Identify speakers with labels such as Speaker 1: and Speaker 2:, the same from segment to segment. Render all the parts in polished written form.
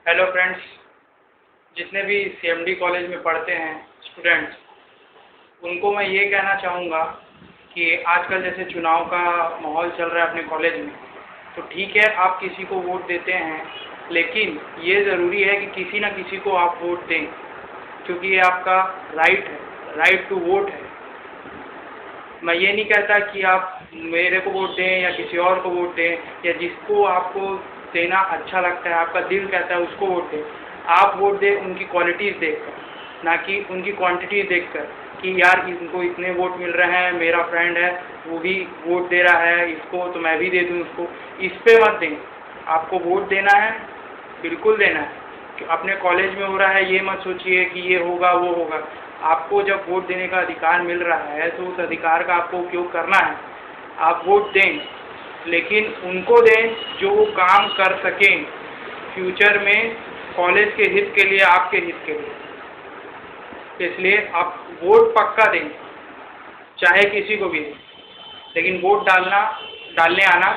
Speaker 1: Hello friends, जितने भी CMD college में पढ़ते हैं स्टूडेंट्स, उनको मैं ये कहना चाहूँगा कि आजकल जैसे चुनाव का माहौल चल रहा है अपने कॉलेज में, तो ठीक है आप किसी को वोट देते हैं, लेकिन ये ज़रूरी है कि किसी न किसी को आप वोट दें, क्योंकि ये आपका राइट है, राइट टू वोट है। मैं ये नहीं कहता कि आप मेरे को वोट दें या किसी और को वोट दें, या जिसको आपको देना अच्छा लगता है, आपका दिल कहता है उसको वोट दें। आप वोट दें उनकी क्वालिटीज़ देखकर, ना कि उनकी क्वांटिटी देखकर कि यार इनको इतने वोट मिल रहे हैं, मेरा फ्रेंड है वो भी वोट दे रहा है इसको, तो मैं भी दे दूँ उसको। इस पे मत दें। आपको वोट देना है, बिल्कुल देना है। कि अपने कॉलेज में हो रहा है ये मत सोचिए कि ये होगा वो होगा। आपको जब वोट देने का अधिकार मिल रहा है तो उस अधिकार का आपको उपयोग करना है। आप वोट दें, लेकिन उनको दें जो वो काम कर सकें फ्यूचर में, कॉलेज के हित के लिए, आपके हित के लिए। इसलिए आप वोट पक्का दें, चाहे किसी को भी दें, लेकिन वोट डालने आना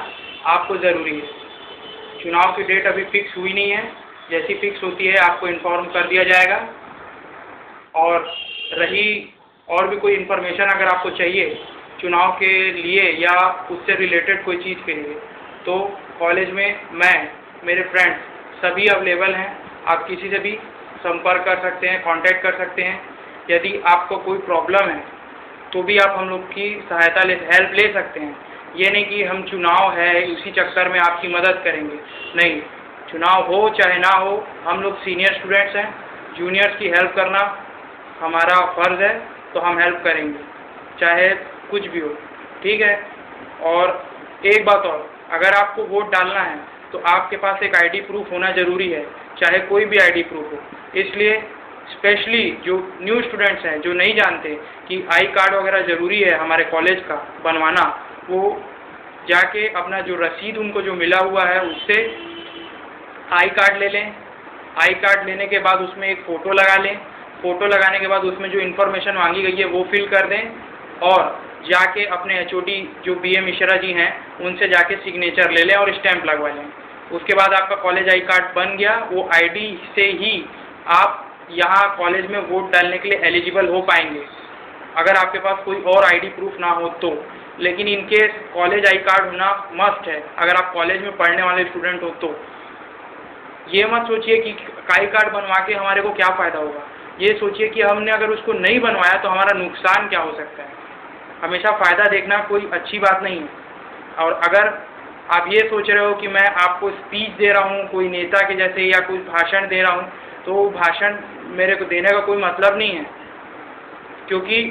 Speaker 1: आपको ज़रूरी है। चुनाव की डेट अभी फिक्स हुई नहीं है, जैसी फिक्स होती है आपको इन्फॉर्म कर दिया जाएगा। और रही और भी कोई इन्फॉर्मेशन अगर आपको चाहिए चुनाव के लिए या उससे रिलेटेड कोई चीज़ के लिए, तो कॉलेज में मेरे फ्रेंड्स सभी अवेलेबल हैं। आप किसी से भी संपर्क कर सकते हैं, कांटेक्ट कर सकते हैं। यदि आपको कोई प्रॉब्लम है तो भी आप हम लोग की सहायता हेल्प ले सकते हैं। ये नहीं कि हम चुनाव है उसी चक्कर में आपकी मदद करेंगे, नहीं। चुनाव हो चाहे ना हो, हम लोग सीनियर स्टूडेंट्स हैं, जूनियर्स की हेल्प करना हमारा फ़र्ज़ है, तो हम हेल्प करेंगे चाहे कुछ भी हो, ठीक है। और एक बात और, अगर आपको वोट डालना है तो आपके पास एक आईडी प्रूफ होना ज़रूरी है, चाहे कोई भी आईडी प्रूफ हो। इसलिए स्पेशली जो न्यू स्टूडेंट्स हैं, जो नहीं जानते कि आई कार्ड वगैरह ज़रूरी है हमारे कॉलेज का बनवाना, वो जाके अपना जो रसीद उनको जो मिला हुआ है उससे आई कार्ड ले लें। आई कार्ड लेने के बाद उसमें एक फ़ोटो लगा लें। फ़ोटो लगाने के बाद उसमें जो इन्फॉर्मेशन मांगी गई है वो फिल कर दें, और जाके अपने एचओडी जो बीए मिश्रा जी हैं उनसे जाके सिग्नेचर ले लें और स्टैंप लगवा लें। उसके बाद आपका कॉलेज आई कार्ड बन गया। वो आईडी से ही आप यहाँ कॉलेज में वोट डालने के लिए एलिजिबल हो पाएंगे, अगर आपके पास कोई और आईडी प्रूफ ना हो तो। लेकिन इनके कॉलेज आई कार्ड होना मस्ट है अगर आप कॉलेज में पढ़ने वाले स्टूडेंट हो तो। ये मत सोचिए कि आई कार्ड बनवा के हमारे को क्या फ़ायदा होगा, ये सोचिए कि हमने अगर उसको नहीं बनवाया तो हमारा नुकसान क्या हो सकता है। हमेशा फ़ायदा देखना कोई अच्छी बात नहीं है। और अगर आप ये सोच रहे हो कि मैं आपको स्पीच दे रहा हूँ कोई नेता के जैसे, या कोई भाषण दे रहा हूँ, तो भाषण मेरे को देने का कोई मतलब नहीं है, क्योंकि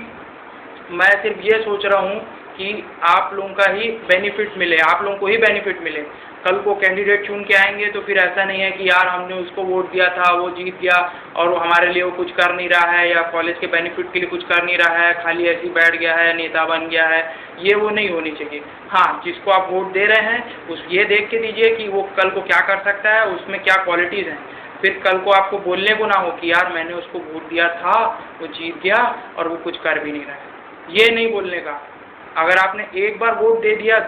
Speaker 1: मैं सिर्फ ये सोच रहा हूँ कि आप लोगों का ही बेनिफिट मिले, आप लोगों को ही बेनिफिट मिले। कल को कैंडिडेट चुन के आएंगे तो फिर ऐसा नहीं है कि यार हमने उसको वोट दिया था, वो जीत गया और वो हमारे लिए वो कुछ कर नहीं रहा है, या कॉलेज के बेनिफिट के लिए कुछ कर नहीं रहा है, खाली ऐसे ही बैठ गया है, नेता बन गया है। ये वो नहीं होनी चाहिए। हाँ, जिसको आप वोट दे रहे हैं उस ये देख के दीजिए कि वो कल को क्या कर सकता है, उसमें क्या क्वालिटीज़ हैं। फिर कल को आपको बोलने को ना हो कि यार मैंने उसको वोट दिया था, वो जीत गया और वो कुछ कर भी नहीं रहा है। ये नहीं बोलने का। अगर आपने एक बार वोट दे दिया,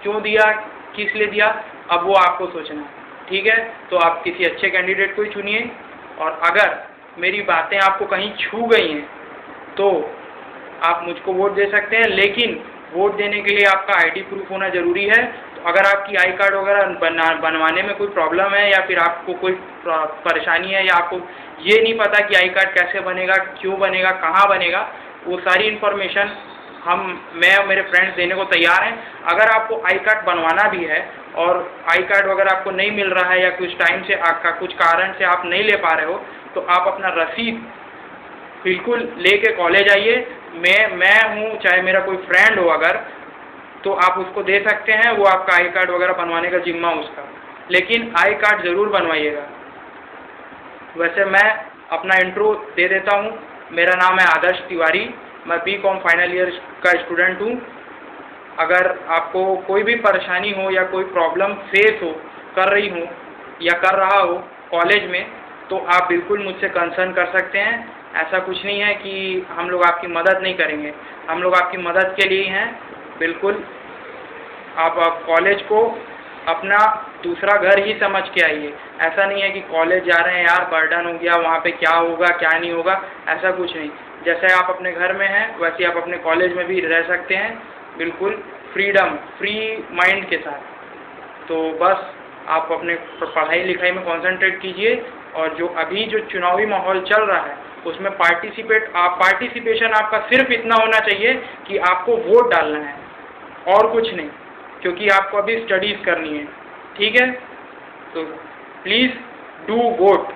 Speaker 1: क्यों दिया, किस लिए दिया, अब वो आपको सोचना है, ठीक है। तो आप किसी अच्छे कैंडिडेट को ही चुनिए। और अगर मेरी बातें आपको कहीं छू गई हैं तो आप मुझको वोट दे सकते हैं, लेकिन वोट देने के लिए आपका आईडी प्रूफ होना ज़रूरी है। तो अगर आपकी आई कार्ड वगैरह बनवाने में कोई प्रॉब्लम है, या फिर आपको कोई परेशानी है, या आपको ये नहीं पता कि आई कार्ड कैसे बनेगा, क्यों बनेगा, कहाँ बनेगा, वो सारी इन्फॉर्मेशन मैं और मेरे फ्रेंड्स देने को तैयार हैं। अगर आपको आई कार्ड बनवाना भी है और आई कार्ड वगैरह आपको नहीं मिल रहा है, या कुछ टाइम से आपका कुछ कारण से आप नहीं ले पा रहे हो, तो आप अपना रसीद बिल्कुल लेके कॉलेज आइए। मैं हूँ, चाहे मेरा कोई फ्रेंड हो अगर, तो आप उसको दे सकते हैं, वो आपका आई कार्ड वगैरह बनवाने का जिम्मा उसका। लेकिन आई कार्ड ज़रूर बनवाइएगा। वैसे मैं अपना इंट्रो दे देता हूँ। मेरा नाम है आदर्श तिवारी, मैं बीकॉम फाइनल ईयर का स्टूडेंट हूँ। अगर आपको कोई भी परेशानी हो या कोई प्रॉब्लम फेस हो, कर रही हो या कर रहा हो कॉलेज में, तो आप बिल्कुल मुझसे कंसर्न कर सकते हैं। ऐसा कुछ नहीं है कि हम लोग आपकी मदद नहीं करेंगे, हम लोग आपकी मदद के लिए हैं। बिल्कुल आप कॉलेज को अपना दूसरा घर ही समझ के आइए। ऐसा नहीं है कि कॉलेज जा रहे हैं यार बर्डन हो गया, वहाँ पे क्या होगा क्या नहीं होगा, ऐसा कुछ नहीं। जैसे आप अपने घर में हैं वैसे आप अपने कॉलेज में भी रह सकते हैं, बिल्कुल फ्रीडम, फ्री माइंड के साथ। तो बस आप अपने पढ़ाई लिखाई में कंसंट्रेट कीजिए, और जो अभी जो चुनावी माहौल चल रहा है उसमें पार्टिसिपेशन आपका सिर्फ इतना होना चाहिए कि आपको वोट डालना है और कुछ नहीं, क्योंकि आपको अभी स्टडीज़ करनी है, ठीक है। तो प्लीज़ डू वोट।